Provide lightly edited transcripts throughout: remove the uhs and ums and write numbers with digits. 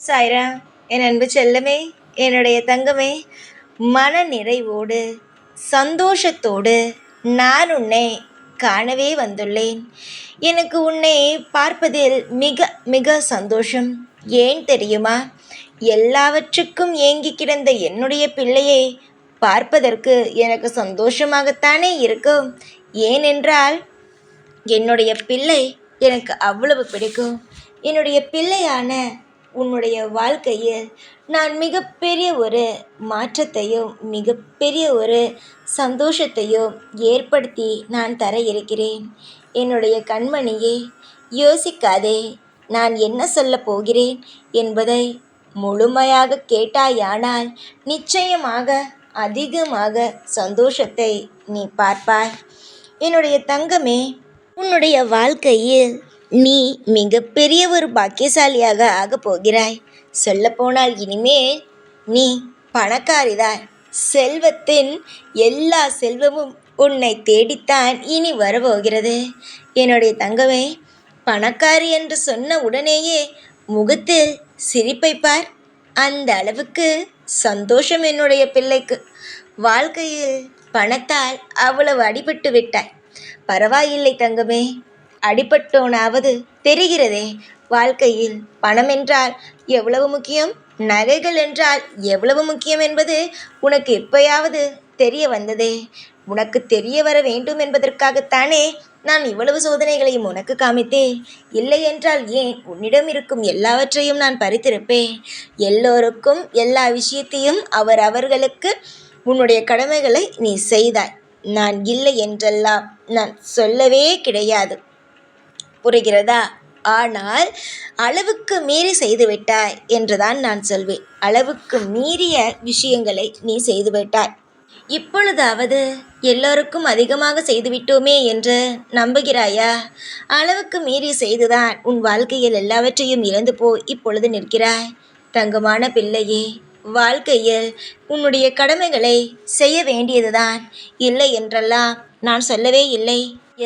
சாய்ரா, என் அன்பு செல்லமே, என்னுடைய தங்கமே, மன நிறைவோடு சந்தோஷத்தோடு நான் உன்னை காணவே வந்துள்ளேன். எனக்கு உன்னை பார்ப்பதில் மிக மிக சந்தோஷம். ஏன் தெரியுமா? எல்லாவற்றுக்கும் ஏங்கி கிடந்த என்னுடைய பிள்ளையை பார்ப்பதற்கு எனக்கு சந்தோஷமாகத்தானே இருக்கும். ஏனென்றால் என்னுடைய பிள்ளை எனக்கு அவ்வளவு பிடிக்கும். என்னுடைய பிள்ளையான உன்னுடைய வாழ்க்கையில் நான் மிகப்பெரிய ஒரு மாற்றத்தையும் மிகப்பெரிய ஒரு சந்தோஷத்தையும் ஏற்படுத்தி நான் தர இருக்கிறேன். என்னுடைய கண்மணியே, யோசிக்காதே. நான் என்ன சொல்லப் போகிறேன் என்பதை முழுமையாக கேட்டாயானால் நிச்சயமாக அதிகமாக சந்தோஷத்தை நீ பார்ப்பாய். என்னுடைய தங்கமே, உன்னுடைய வாழ்க்கையில் நீ மிகப்பெரிய ஒரு பாக்கியசாலியாக ஆகப் போகிறாய். சொல்லப்போனால் இனிமேல் நீ பணக்காரிதான். செல்வத்தின் எல்லா செல்வமும் உன்னை தேடித்தான் இனி வரப்போகிறது. என்னுடைய தங்கமே, பணக்காரி என்று சொன்ன உடனேயே முகத்தில் சிரிப்பை பார். அந்த அளவுக்கு சந்தோஷம் என்னுடைய பிள்ளைக்கு. வாழ்க்கையில் பணத்தால் அவ்வளவு அடிபட்டு விட்டாய். பரவாயில்லை தங்கமே, அடிபட்டோனாவது தெரிகிறதே. வாழ்க்கையில் பணம் என்றால் எவ்வளவு முக்கியம், நகைகள் என்றால் எவ்வளவு முக்கியம் என்பது உனக்கு எப்பயாவது தெரிய வந்ததே. உனக்கு தெரிய வர வேண்டும் என்பதற்காகத்தானே நான் இவ்வளவு சோதனைகளையும் உனக்கு காமித்தேன். இல்லை என்றால் ஏன் உன்னிடம் இருக்கும் எல்லாவற்றையும் நான் பறித்திருப்பேன். எல்லோருக்கும் எல்லா விஷயத்தையும் அவர்களுக்கு உன்னுடைய கடமைகளை நீ செய்தாய். நான் இல்லை என்றெல்லாம் நான் சொல்லவே கிடையாது. புரிகிறதா? ஆனால் அளவுக்கு மீறி செய்துவிட்டாய் என்றுதான் நான் சொல்வேன். அளவுக்கு மீறிய விஷயங்களை நீ செய்துவிட்டாய். இப்பொழுதாவது எல்லோருக்கும் அதிகமாக செய்துவிட்டோமே என்று நம்புகிறாயா? அளவுக்கு மீறி செய்துதான் உன் வாழ்க்கையில் எல்லாவற்றையும் இழந்து போய் இப்பொழுது நிற்கிறாய். தங்கமான பிள்ளையே, வாழ்க்கையில் உன்னுடைய கடமைகளை செய்ய வேண்டியதுதான். இல்லை என்றெல்லாம் நான் சொல்லவே இல்லை.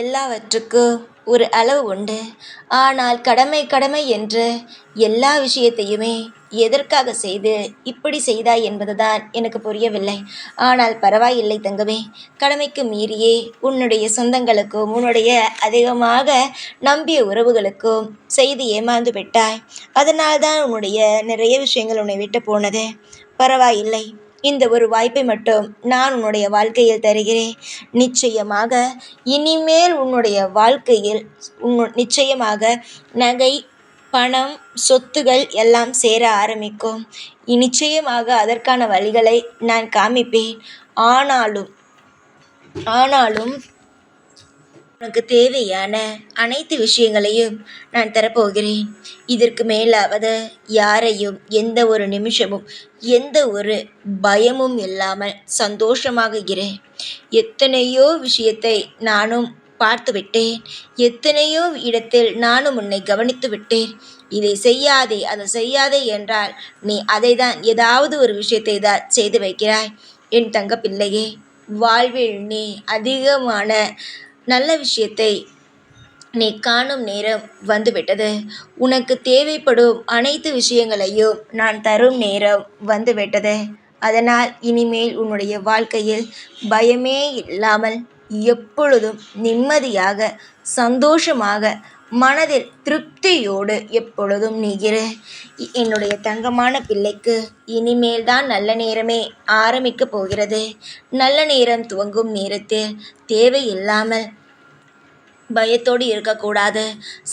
எல்லாவற்றுக்கும் ஒரு அளவு உண்டு. ஆனால் கடமை கடமை என்று எல்லா விஷயத்தையுமே எதற்காக செய்து இப்படி செய்தாய் என்பதுதான் எனக்கு புரியவில்லை. ஆனால் பரவாயில்லை தங்கமே, கடமைக்கு மீறியே உன்னுடைய சொந்தங்களுக்கும் உன்னுடைய அதிகமாக நம்பிய உறவுகளுக்கும் செய்து ஏமாந்து விட்டாய். அதனால்தான் உன்னுடைய நிறைய விஷயங்கள் உன்னை விட்டு போனது. பரவாயில்லை, இந்த ஒரு வாய்ப்பை மட்டும் நான் உன்னுடைய வாழ்க்கையில் தருகிறேன். நிச்சயமாக இனிமேல் உன்னுடைய வாழ்க்கையில் நிச்சயமாக நகை, பணம், சொத்துகள் எல்லாம் சேர ஆரம்பிக்கும். நிச்சயமாக அதற்கான வழிகளை நான் காமிப்பேன். ஆனாலும் உனக்கு தேவையான அனைத்து விஷயங்களையும் நான் தரப்போகிறேன். இதற்கு மேலாவது யாரையும் எந்த ஒரு நிமிஷமும் எந்த ஒரு பயமும் இல்லாமல் சந்தோஷமாக இரு. எத்தனையோ விஷயத்தை நானும் பார்த்து விட்டேன். எத்தனையோ இடத்தில் நானும் உன்னை கவனித்து விட்டேன். இதை செய்யாதே அதை செய்யாதே என்றால் நீ அதை தான் ஏதாவது ஒரு விஷயத்தை தான் செய்து வைக்கிறாய். என் தங்க பிள்ளையே, வாழ்வில் நீ அதிகமான நல்ல விஷயத்தை நீ காணும் நேரம் வந்துவிட்டது. உனக்கு தேவைப்படும் அனைத்து விஷயங்களையும் நான் தரும் நேரம் வந்துவிட்டது. அதனால் இனிமேல் உன்னுடைய வாழ்க்கையில் பயமே இல்லாமல் எப்பொழுதும் நிம்மதியாக சந்தோஷமாக மனதில் திருப்தியோடு எப்பொழுதும் நீ இரு. என்னுடைய தங்கமான பிள்ளைக்கு இனிமேல் தான் நல்ல நேரமே ஆரம்பிக்கப் போகிறது. நல்ல நேரம் துவங்கும் நேரத்தில் தேவையில்லாமல் பயத்தோடு இருக்கக்கூடாது.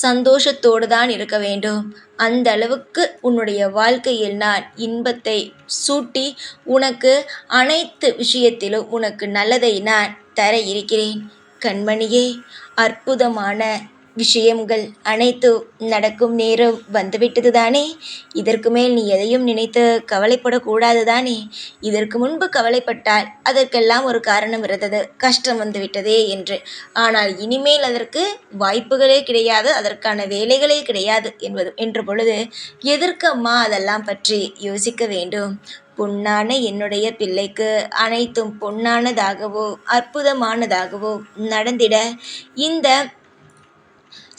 சந்தோஷத்தோடு தான் இருக்க வேண்டும். அந்த அளவுக்கு உன்னுடைய வாழ்க்கையில் நான் இன்பத்தை சூட்டி உனக்கு அனைத்து விஷயத்திலும் உனக்கு நல்லதை நான் தர இருக்கிறேன். கண்மணியே, அற்புதமான விஷயங்கள் அனைத்தும் நடக்கும் நேரம் வந்துவிட்டது தானே. இதற்கு மேல் நீ எதையும் நினைத்து கவலைப்படக்கூடாது தானே. இதற்கு முன்பு கவலைப்பட்டால் அதற்கெல்லாம் ஒரு காரணம் இருந்தது, கஷ்டம் வந்துவிட்டதே என்று. ஆனால் இனிமேல் அதற்கு வாய்ப்புகளே கிடையாது, அதற்கான வேலைகளே கிடையாது என்ற பொழுது எதற்கம்மா அதெல்லாம் பற்றி யோசிக்க வேண்டும்? பொன்னான என்னுடைய பிள்ளைக்கு அனைத்தும் பொன்னானதாகவோ அற்புதமானதாகவோ நடந்திட இந்த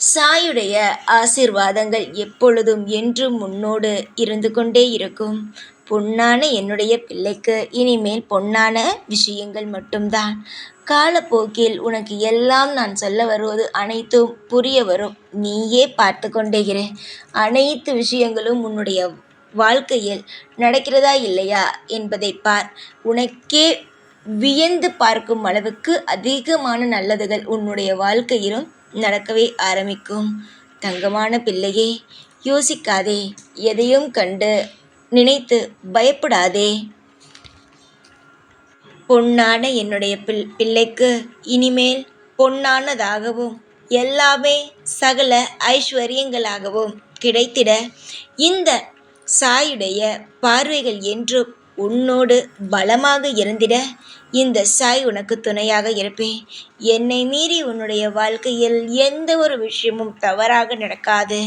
சாயுடைய ஆசீர்வாதங்கள் எப்பொழுதும் என்றும் உன்னோடு இருந்து கொண்டே இருக்கும். பொன்னான என்னுடைய பிள்ளைக்கு இனிமேல் பொன்னான விஷயங்கள் மட்டும்தான். காலப்போக்கில் உனக்கு எல்லாம் நான் சொல்ல வருவது அனைத்தும் புரிய வரும். நீயே பார்த்து கொண்டே இரு. அனைத்து விஷயங்களும் உன்னுடைய வாழ்க்கையில் நடக்கிறதா இல்லையா என்பதை பார். உனக்கே வியந்து பார்க்கும் அளவுக்கு அதிகமான நல்லதுகள் உன்னுடைய வாழ்க்கையிலும் நடக்கவே ஆரம்பிக்கும். தங்கமான பிள்ளையே, யோசிக்காதே. எதையும் கண்டு நினைத்து பயப்படாதே. பொன்னான என்னுடைய பிள்ளைக்கு இனிமேல் பொன்னானதாகவும் எல்லாமே சகல ஐஸ்வர்யங்களாகவும் கிடைத்திட இந்த சாயுடைய பார்வைகள் என்றும் உன்னோடு பலமாக இருந்திட இந்த சாய் உனக்கு துணையாக இருப்பேன். என்னை மீறி உன்னுடைய வாழ்க்கையில் எந்த ஒரு விஷயமும் தவறாக நடக்காது.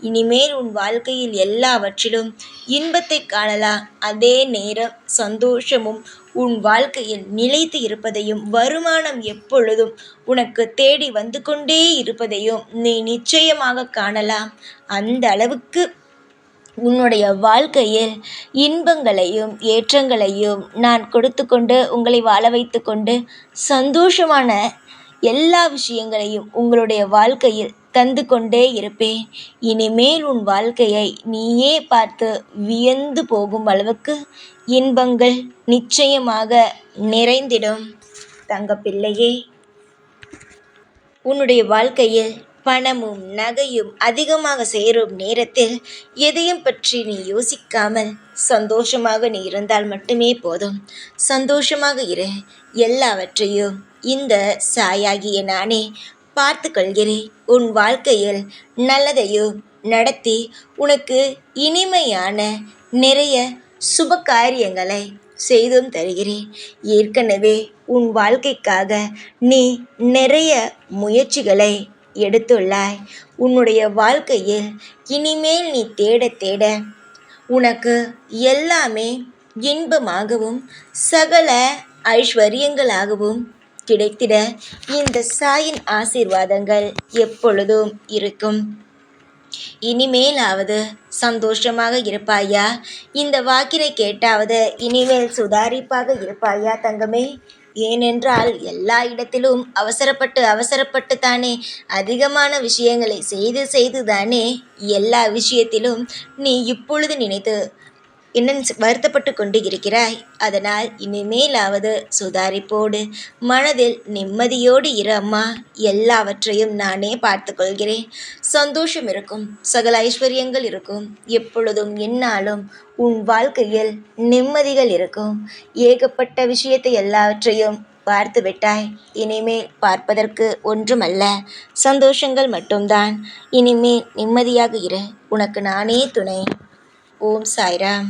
இனிமேல் உன் வாழ்க்கையில் எல்லாவற்றிலும் இன்பத்தை காணலாம். அதே நேரம் சந்தோஷமும் உன் வாழ்க்கையில் நிலைத்து இருப்பதையும் வருமானம் எப்பொழுதும் உனக்கு தேடி வந்து கொண்டே இருப்பதையும் நீ நிச்சயமாக காணலாம். அந்த அளவுக்கு உன்னுடைய வாழ்க்கையில் இன்பங்களையும் ஏற்றங்களையும் நான் கொடுத்து கொண்டு உங்களை வாழ வைத்து கொண்டு சந்தோஷமான எல்லா விஷயங்களையும் உங்களுடைய வாழ்க்கையில் தந்து கொண்டே இருப்பேன். இனிமேல் உன் வாழ்க்கையை நீயே பார்த்து வியந்து போகும் அளவுக்கு இன்பங்கள் நிச்சயமாக நிறைந்திடும். தங்கப்பிள்ளையே, உன்னுடைய வாழ்க்கையில் பணமும் நகையும் அதிகமாக சேரும் நேரத்தில் எதையும் பற்றி நீ யோசிக்காமல் சந்தோஷமாக நீ இருந்தால் மட்டுமே போதும். சந்தோஷமாக இரு. எல்லாவற்றையும் இந்த சாயாகிய நானே பார்த்து கொள்கிறேன். உன் வாழ்க்கையில் நல்லதையும் நடத்தி உனக்கு இனிமையான நிறைய சுப காரியங்களை செய்தும் தருகிறேன். ஏற்கனவே உன் வாழ்க்கைக்காக நீ நிறைய முயற்சிகளை எடுத்துள்ளாய். உன்னுடைய வாழ்க்கையில் இனிமேல் நீ தேட தேட உனக்கு எல்லாமே இன்பமாகவும் சகல ஐஸ்வர்யங்களாகவும் கிடைத்திட இந்த சாயின் ஆசீர்வாதங்கள் எப்பொழுதும் இருக்கும். இனிமேலாவது சந்தோஷமாக இருப்பாயா? இந்த வாக்கினை கேட்டாவது இனிமேல் சுதாரிப்பாக இருப்பாயா தங்கமே? ஏனென்றால் எல்லா இடத்திலும் அவசரப்பட்டு தானே அதிகமான விஷயங்களை செய்து தானே எல்லா விஷயத்திலும் நீ இப்பொழுது நினைத்து என்ன வருத்தப்பட்டு கொண்டு இருக்கிறாய். அதனால் இனிமேலாவது சுதாரிப்போடு மனதில் நிம்மதியோடு இரு அம்மா. எல்லாவற்றையும் நானே பார்த்து கொள்கிறேன். சந்தோஷம் இருக்கும், சகல ஐஸ்வர்யங்கள் இருக்கும். எப்பொழுதும் என்னாலும் உன் வாழ்க்கையில் நிம்மதிகள் இருக்கும். ஏகப்பட்ட விஷயத்தை எல்லாவற்றையும் பார்த்து விட்டாய். இனிமேல் பார்ப்பதற்கு ஒன்றுமல்ல, சந்தோஷங்கள் மட்டும்தான். இனிமேல் நிம்மதியாக இரு. உனக்கு நானே துணை. ஓம் சாய்ராம்.